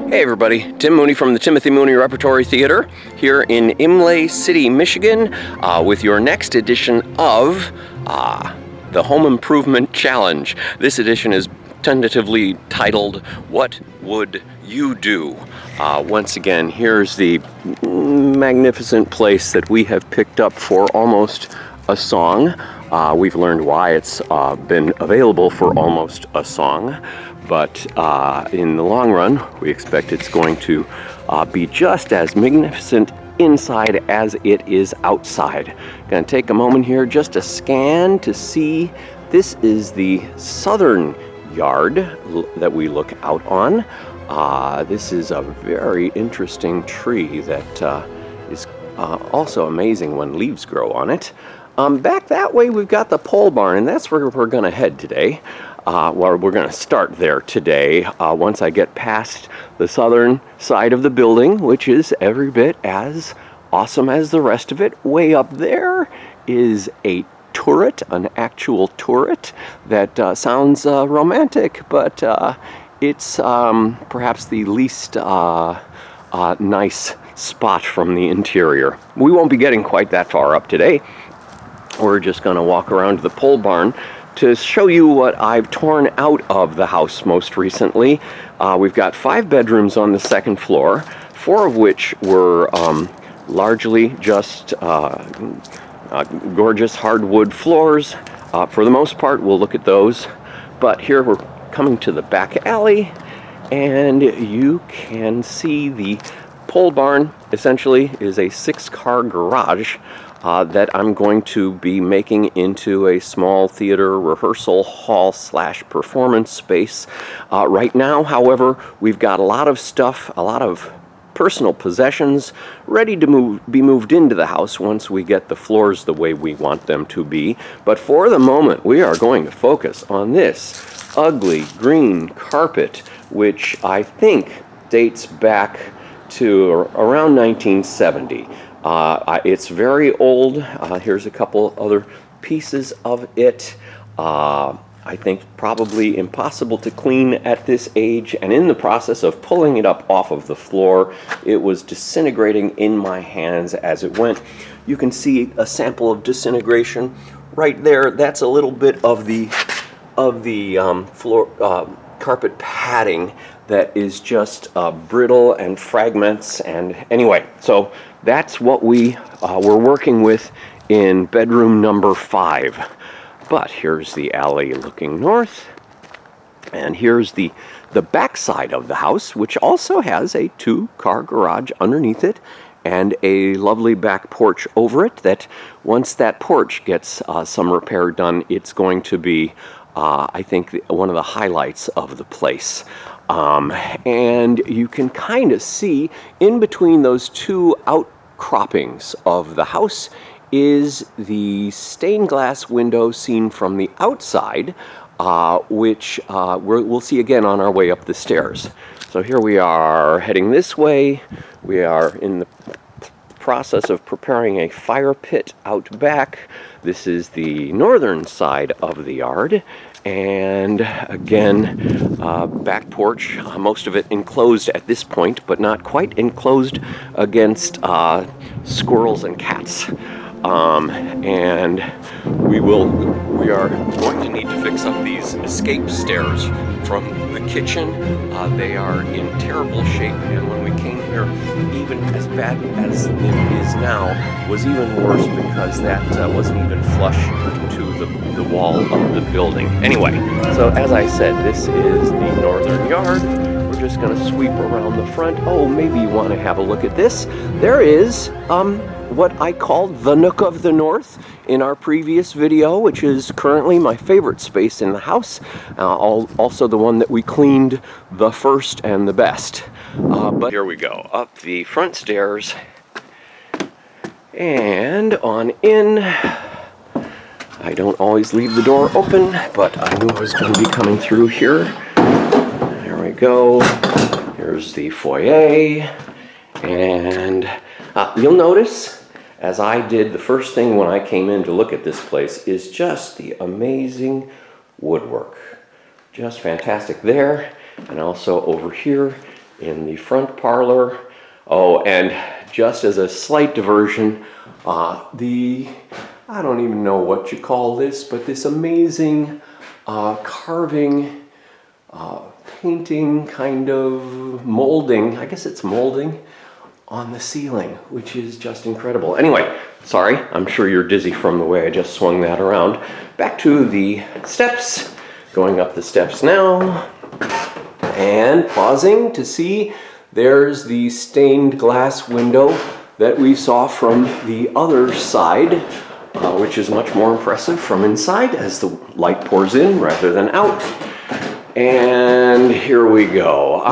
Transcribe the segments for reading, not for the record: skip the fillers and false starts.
Hey everybody, Tim Mooney from the Timothy Mooney Repertory Theater here in Imlay City, Michigan, with your next edition of the Home Improvement Challenge. This edition is tentatively titled, What Would You Do? Once again, here's the magnificent place that we have picked up for almost a song. We've learned why it's been available for almost a song. But in the long run, we expect it's going to be just as magnificent inside as it is outside. Gonna take a moment here just to scan to see. This is the southern yard that we look out on. This is a very interesting tree that is also amazing when leaves grow on it. Back that way, we've got the pole barn, and that's where we're gonna head today. Well, we're going to start there today once I get past the southern side of the building, which is every bit as awesome as the rest of it. Way up there is a turret, an actual turret that sounds romantic, but it's perhaps the least nice spot from the interior. We won't be getting quite that far up today. We're just going to walk around the pole barn to show you what I've torn out of the house most recently. We've got 5 bedrooms on the second floor, 4 of which were largely just gorgeous hardwood floors. For the most part, we'll look at those. But here we're coming to the back alley, and you can see the pole barn essentially is a 6-car garage that I'm going to be making into a small theater rehearsal hall / performance space. Right now, however, we've got a lot of stuff, a lot of personal possessions ready to be moved into the house once we get the floors the way we want them to be. But for the moment, we are going to focus on this ugly green carpet, which I think dates back to around 1970. It's very old. Here's a couple other pieces of it. I think probably impossible to clean at this age, and in the process of pulling it up off of the floor, it was disintegrating in my hands as it went. You can see a sample of disintegration right there. That's a little bit of the floor carpet padding that is just brittle and fragments. And anyway, so that's what we were working with in bedroom number 5. But here's the alley looking north, and here's the back side of the house, which also has a 2-car garage underneath it and a lovely back porch over it that once that porch gets some repair done, it's going to be, I think, one of the highlights of the place. And you can kind of see in between those 2 outcroppings of the house is the stained glass window seen from the outside, which we'll see again on our way up the stairs. So here we are heading this way. We are in the process of preparing a fire pit out back. This is the northern side of the yard. And again, back porch, most of it enclosed at this point, but not quite enclosed against squirrels and cats. And we are going to need to fix up these escape stairs from the kitchen. They are in terrible shape, and when we came here, even as bad as it is now, was even worse because that wasn't even flush to the wall of the building. Anyway, so as I said, this is the northern yard. We're just going to sweep around the front. Oh, maybe you want to have a look at this. There is what I called the Nook of the North in our previous video, which is currently my favorite space in the house. Also the one that we cleaned the first and the best. But here we go, up the front stairs and on in. I don't always leave the door open, but I knew I was going to be coming through here. There we go. Here's the foyer. And you'll notice as I did the first thing when I came in to look at this place, is just the amazing woodwork. Just fantastic there, and also over here in the front parlor. Oh, and just as a slight diversion, I don't even know what you call this, but this amazing carving, painting, kind of molding, I guess it's molding, on the ceiling, which is just incredible. Anyway, sorry, I'm sure you're dizzy from the way I just swung that around. Back to the steps, going up the steps now, and pausing to see there's the stained glass window that we saw from the other side, which is much more impressive from inside as the light pours in rather than out. And here we go.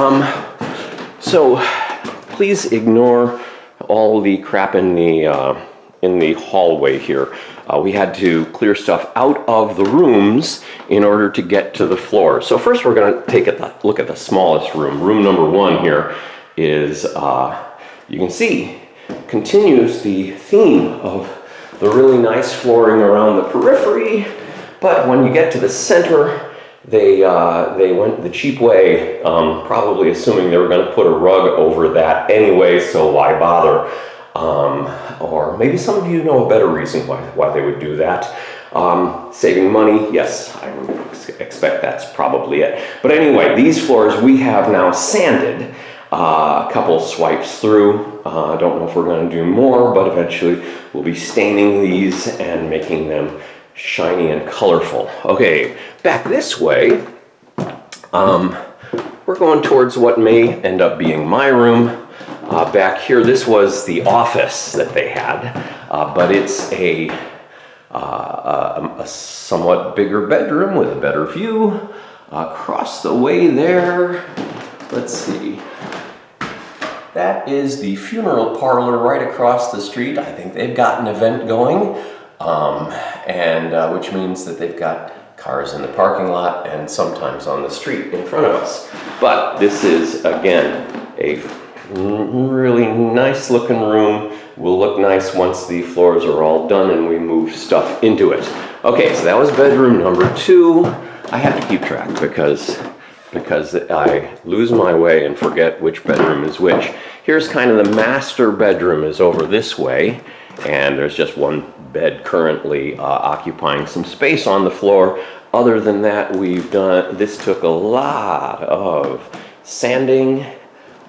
So please ignore all the crap in the hallway here. We had to clear stuff out of the rooms in order to get to the floor. So first we're going to take a look at the smallest room. Room number 1 here is, you can see, continues the theme of the really nice flooring around the periphery, but when you get to the center, they went the cheap way, probably assuming they were going to put a rug over that anyway, so why bother? Or maybe some of you know a better reason why they would do that. Saving money, yes, I expect that's probably it. But anyway, these floors we have now sanded. A couple swipes through. I don't know if we're going to do more, but eventually we'll be staining these and making them shiny and colorful. Okay, back this way, we're going towards what may end up being my room. Back here, this was the office that they had, but it's a somewhat bigger bedroom with a better view. Across the way there, let's see. That is the funeral parlor right across the street. I think they've got an event going, which means that they've got cars in the parking lot and sometimes on the street in front of us. But this is, again, a really nice looking room. Will look nice once the floors are all done and we move stuff into it. Okay, so that was bedroom number 2. I have to keep track because I lose my way and forget which bedroom is which. Here's kind of the master bedroom is over this way, and there's just one bed currently occupying some space on the floor. Other than that, this took a lot of sanding,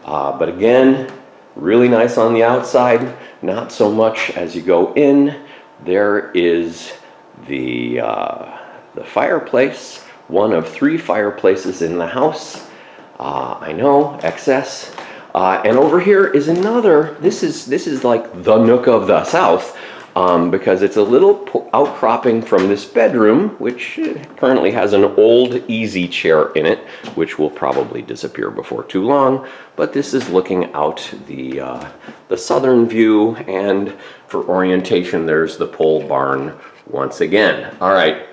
but again, really nice on the outside, not so much as you go in. There is the fireplace. One of 3 fireplaces in the house. I know, excess. And over here is another. This is like the nook of the south, because it's a little outcropping from this bedroom, which currently has an old easy chair in it, which will probably disappear before too long. But this is looking out the southern view, and for orientation, there's the pole barn once again. All right.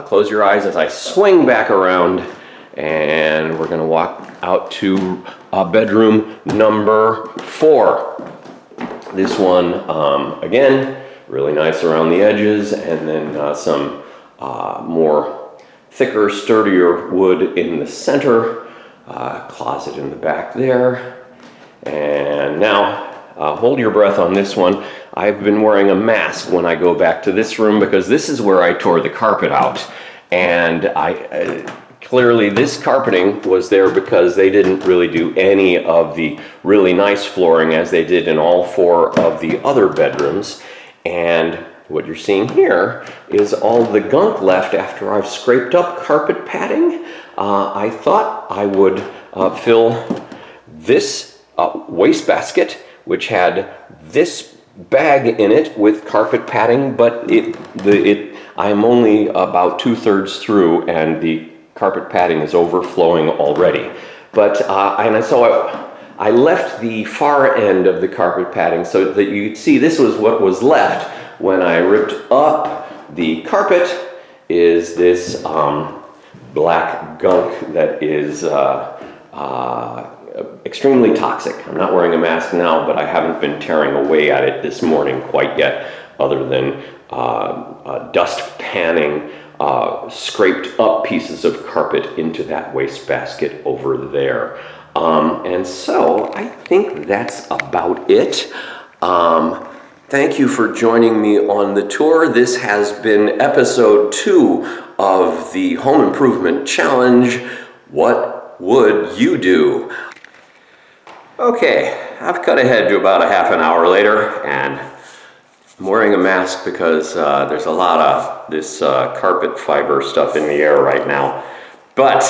Close your eyes as I swing back around, and we're going to walk out to bedroom number 4. This one, again, really nice around the edges, and then some more thicker, sturdier wood in the center. Closet in the back there. And now, hold your breath on this one. I've been wearing a mask when I go back to this room because this is where I tore the carpet out. And clearly this carpeting was there because they didn't really do any of the really nice flooring as they did in all 4 of the other bedrooms. And what you're seeing here is all the gunk left after I've scraped up carpet padding. I thought I would fill this wastebasket, which had this bag in it with carpet padding, but I'm only about 2/3 through, and the carpet padding is overflowing already. But so I left the far end of the carpet padding so that you could see this was what was left when I ripped up the carpet. Is this black gunk that is extremely toxic. I'm not wearing a mask now, but I haven't been tearing away at it this morning quite yet, other than dust panning scraped up pieces of carpet into that wastebasket over there. And so I think that's about it. Thank you for joining me on the tour. This has been episode 2 of the Home Improvement Challenge. What would you do? Okay, I've cut ahead to about a half an hour later, and I'm wearing a mask because there's a lot of this carpet fiber stuff in the air right now. But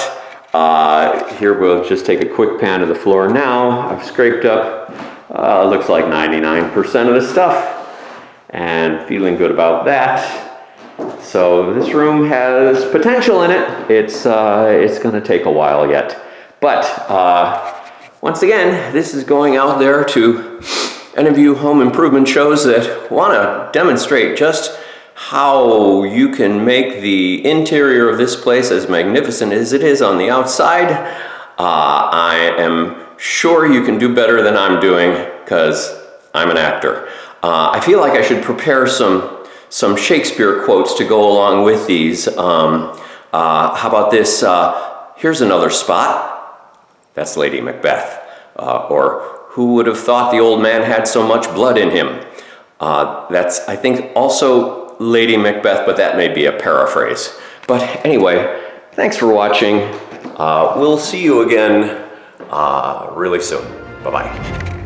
here we'll just take a quick pan of the floor now. I've scraped up, looks like 99% of the stuff, and feeling good about that. So this room has potential in it. It's gonna take a while yet. But once again, this is going out there to any of you home improvement shows that wanna demonstrate just how you can make the interior of this place as magnificent as it is on the outside. I am sure you can do better than I'm doing, because I'm an actor. I feel like I should prepare some Shakespeare quotes to go along with these. How about this? Here's another spot. That's Lady Macbeth. Or who would have thought the old man had so much blood in him? That's, I think, also Lady Macbeth, but that may be a paraphrase. But anyway, thanks for watching. We'll see you again really soon. Bye-bye.